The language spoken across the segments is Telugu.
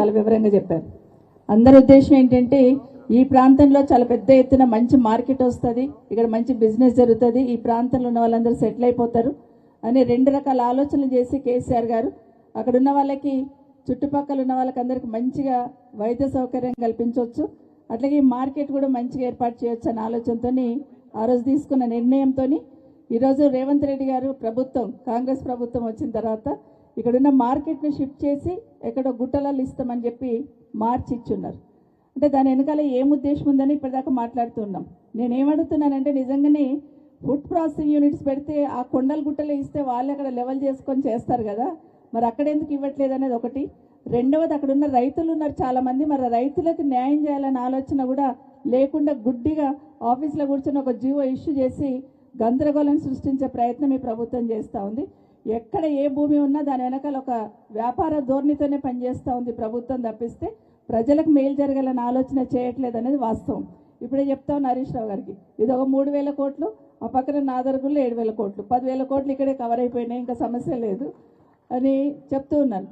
చాలా వివరంగా చెప్పారు. అందరి ఉద్దేశం ఏంటంటే ఈ ప్రాంతంలో చాలా పెద్ద ఎత్తున మంచి మార్కెట్ వస్తుంది, ఇక్కడ మంచి బిజినెస్ జరుగుతుంది, ఈ ప్రాంతంలో ఉన్న వాళ్ళందరూ సెటిల్ అయిపోతారు అని 2 రకాల ఆలోచనలు చేసి కేసీఆర్ గారు అక్కడ ఉన్న వాళ్ళకి, చుట్టుపక్కల ఉన్న వాళ్ళకి అందరికి మంచిగా వైద్య సౌకర్యం కల్పించవచ్చు, అట్లాగే ఈ మార్కెట్ కూడా మంచిగా ఏర్పాటు చేయొచ్చు అనే ఆలోచనతో ఆ రోజు తీసుకున్న నిర్ణయంతో ఈరోజు రేవంత్ రెడ్డి గారు ప్రభుత్వం, కాంగ్రెస్ ప్రభుత్వం వచ్చిన తర్వాత ఇక్కడున్న మార్కెట్ను షిఫ్ట్ చేసి ఎక్కడో గుట్టలలో ఇస్తామని చెప్పి మార్చి ఇచ్చున్నారు. అంటే దాని వెనకాల ఏం ఉద్దేశం ఉందని ఇప్పటిదాకా మాట్లాడుతున్నాం. నేనేమడుగుతున్నానంటే నిజంగానే ఫుడ్ ప్రాసెసింగ్ యూనిట్స్ పెడితే ఆ కొండల గుట్టలు ఇస్తే వాళ్ళు అక్కడ లెవెల్ చేసుకొని చేస్తారు కదా, మరి అక్కడ ఎందుకు ఇవ్వట్లేదు అనేది ఒకటి. రెండవది, అక్కడ ఉన్న రైతులు ఉన్నారు చాలామంది, మరి రైతులకు న్యాయం చేయాలనే ఆలోచన కూడా లేకుండా గుడ్డిగా ఆఫీస్లో కూర్చొని ఒక జీవో ఇష్యూ చేసి గందరగోళం సృష్టించే ప్రయత్నం ఈ ప్రభుత్వం చేస్తూ ఉంది. ఎక్కడ ఏ భూమి ఉన్నా దాని వెనకాల ఒక వ్యాపార ధోరణితోనే పనిచేస్తూ ఉంది ప్రభుత్వం తప్పిస్తే ప్రజలకు మేలు జరగాలని ఆలోచన చేయట్లేదు అనేది వాస్తవం. ఇప్పుడే చెప్తా ఉన్నా హరీష్ రావు గారికి, ఇది ఒక 3,000 కోట్లు, ఆ పక్కన నాదర్గుల్లో 7,000 కోట్లు, 10,000 కోట్లు ఇక్కడే కవర్ అయిపోయినాయి, ఇంకా సమస్య లేదు అని చెప్తూ ఉన్నాను.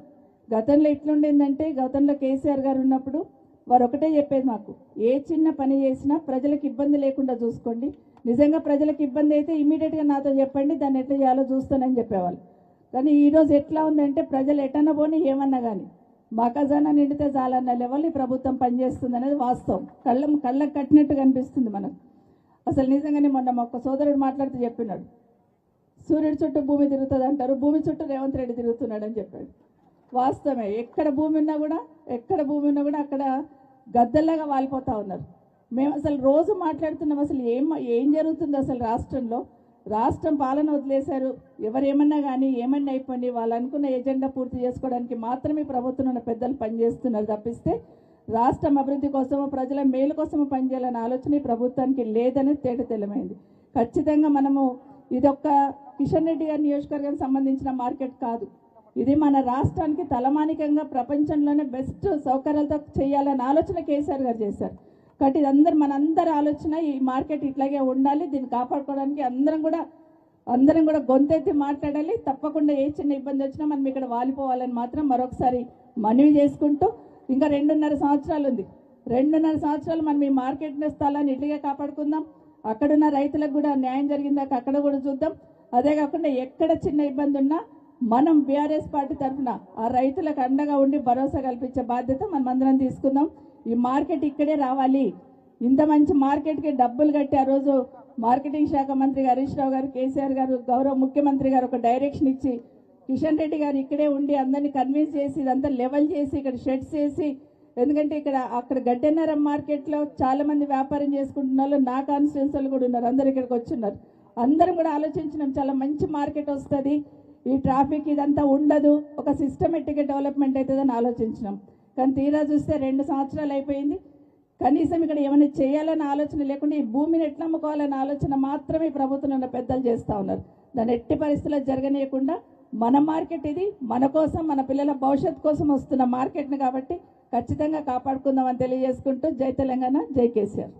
గతంలో ఎట్లుండిందంటే, గతంలో కేసీఆర్ గారు ఉన్నప్పుడు వారు ఒకటే చెప్పేది మాకు, ఏ చిన్న పని చేసినా ప్రజలకు ఇబ్బంది లేకుండా చూసుకోండి, నిజంగా ప్రజలకు ఇబ్బంది అయితే ఇమీడియట్గా నాతో చెప్పండి, దాన్ని ఎట్లా చేయాలో చూస్తానని చెప్పేవాళ్ళు. కానీ ఈరోజు ఎట్లా ఉందంటే, ప్రజలు ఎటన్నా పోనీ ఏమన్నా కానీ మా ఖజానా నిండితే చాలన్న లెవెల్ ఈ ప్రభుత్వం పనిచేస్తుంది అనేది వాస్తవం. కళ్ళకు కట్టినట్టు కనిపిస్తుంది మనకు. అసలు నిజంగానే మొన్న ఒక సోదరుడు మాట్లాడుతూ చెప్పినాడు, సూర్యుడి చుట్టూ భూమి తిరుగుతుంది అంటారు, భూమి చుట్టూ రేవంత్ రెడ్డి తిరుగుతున్నాడు అని చెప్పాడు. వాస్తవమే, ఎక్కడ భూమి ఉన్నా కూడా అక్కడ గద్దల్లాగా వాలిపోతూ ఉన్నారు. మేము అసలు రోజు మాట్లాడుతున్నాం, అసలు ఏం జరుగుతుంది అసలు రాష్ట్రంలో. రాష్ట్రం పాలన వదిలేశారు, ఎవరేమన్నా కానీ ఏమన్నా అయిపోయి వాళ్ళు అనుకున్న ఎజెండా పూర్తి చేసుకోవడానికి మాత్రమే ప్రభుత్వం ఉన్న పెద్దలు పనిచేస్తున్నారు తప్పిస్తే రాష్ట్రం అభివృద్ధి కోసమో ప్రజల మేలు కోసమో పనిచేయాలనే ఆలోచన ఈ ప్రభుత్వానికి లేదనేది తేటతెల్లమైంది. ఖచ్చితంగా మనము ఇదొక్క కిషన్ రెడ్డి గారి నియోజకవర్గానికి సంబంధించిన మార్కెట్ కాదు, ఇది మన రాష్ట్రానికి తలమానికంగా ప్రపంచంలోనే బెస్ట్ సౌకర్యాలతో చేయాలనే ఆలోచన కేసీఆర్ గారు చేశారు. కాబట్టి ఇది మనందరి ఆలోచన, ఈ మార్కెట్ ఇట్లాగే ఉండాలి, దీన్ని కాపాడుకోవడానికి అందరం కూడా గొంతెత్తి మాట్లాడాలి. తప్పకుండా ఏ చిన్న ఇబ్బంది వచ్చినా మనం ఇక్కడ వాలిపోవాలని మాత్రం మరొకసారి మనవి చేసుకుంటూ, ఇంకా 2.5 సంవత్సరాలు ఉంది. 2.5 సంవత్సరాలు మనం ఈ మార్కెట్ స్థలాన్ని ఇట్లాగే కాపాడుకుందాం. అక్కడున్న రైతులకు కూడా న్యాయం జరిగిందాక అక్కడ కూడా చూద్దాం. అదే కాకుండా ఎక్కడ చిన్న ఇబ్బంది ఉన్నా మనం బీఆర్ఎస్ పార్టీ తరఫున ఆ రైతులకు అండగా ఉండి భరోసా కల్పించే బాధ్యత మనం అందరం తీసుకుందాం. ఈ మార్కెట్ ఇక్కడే రావాలి. ఇంత మంచి మార్కెట్కి డబ్బులు కట్టి ఆ రోజు మార్కెటింగ్ శాఖ మంత్రి హరీష్ రావు గారు, కేసీఆర్ గారు, గౌరవ ముఖ్యమంత్రి గారు ఒక డైరెక్షన్ ఇచ్చి కిషన్ రెడ్డి గారు ఇక్కడే ఉండి అందరినీ కన్విన్స్ చేసి ఇదంతా లెవెల్ చేసి ఇక్కడ షెడ్స్ చేసి, ఎందుకంటే అక్కడ గడ్డెన్నరం మార్కెట్లో చాలా మంది వ్యాపారం చేసుకుంటున్న వాళ్ళు నా కాన్స్టిట్యున్సీలు కూడా ఉన్నారు, అందరు ఇక్కడికి వచ్చిన్నారు. అందరం కూడా ఆలోచించినాం, చాలా మంచి మార్కెట్ వస్తుంది, ఈ ట్రాఫిక్ ఇదంతా ఉండదు, ఒక సిస్టమేటిక్ డెవలప్మెంట్ అవుతుందని ఆలోచించినాం. కానీ తీరా చూస్తే 2 సంవత్సరాలు అయిపోయింది, కనీసం ఇక్కడ ఏమైనా చేయాలన్న ఆలోచన లేకుండా ఈ భూమిని ఎట్లా అమ్ముకోవాలన్న ఆలోచన మాత్రమే ప్రభుత్వంలో ఉన్న పెద్దలు చేస్తూ ఉన్నారు. దాన్ని ఎట్టి పరిస్థితుల్లో జరగనీయకుండా మన మార్కెట్ ఇది, మన కోసం, మన పిల్లల భవిష్యత్తు కోసం వస్తున్న మార్కెట్ని కాబట్టి ఖచ్చితంగా కాపాడుకుందామని తెలియజేసుకుంటూ జై తెలంగాణ, జై కేసీఆర్.